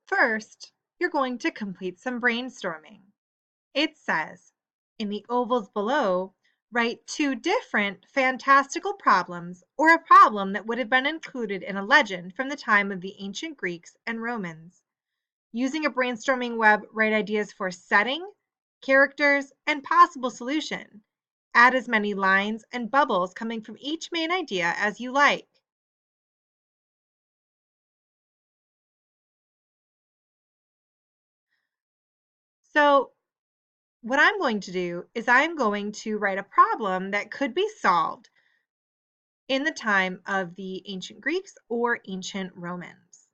First, you're going to complete some brainstorming. It says, in the ovals below, write two different fantastical problems or a problem that would have been included in a legend from the time of the ancient Greeks and Romans. Using a brainstorming web, write ideas for setting, characters, and possible solution. Add as many lines and bubbles coming from each main idea as you like. So what I'm going to do is I'm going to write a problem that could be solved in the time of the ancient Greeks or ancient Romans.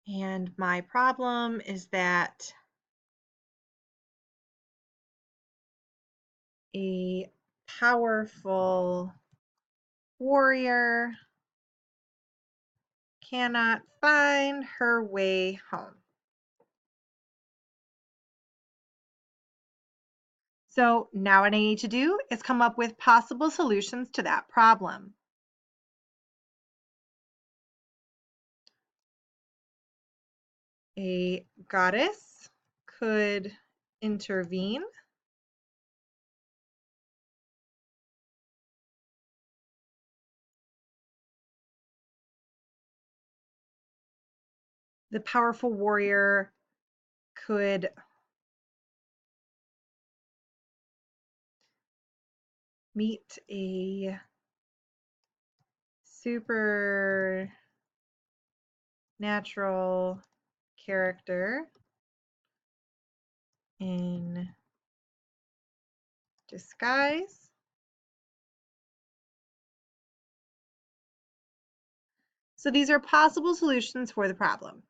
And my problem is that a powerful warrior cannot find her way home. So now what I need to do is come up with possible solutions to that problem. A goddess could intervene. The powerful warrior could meet a supernatural character in disguise. So these are possible solutions for the problem.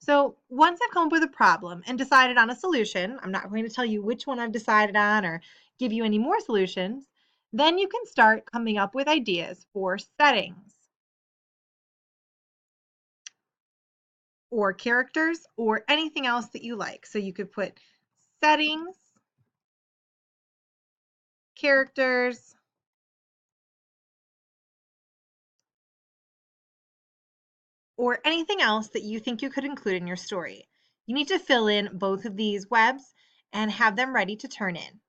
So once I've come up with a problem and decided on a solution, I'm not going to tell you which one I've decided on or give you any more solutions, then you can start coming up with ideas for settings or characters or anything else that you like. So you could put settings, characters, or anything else that you think you could include in your story. You need to fill in both of these webs and have them ready to turn in.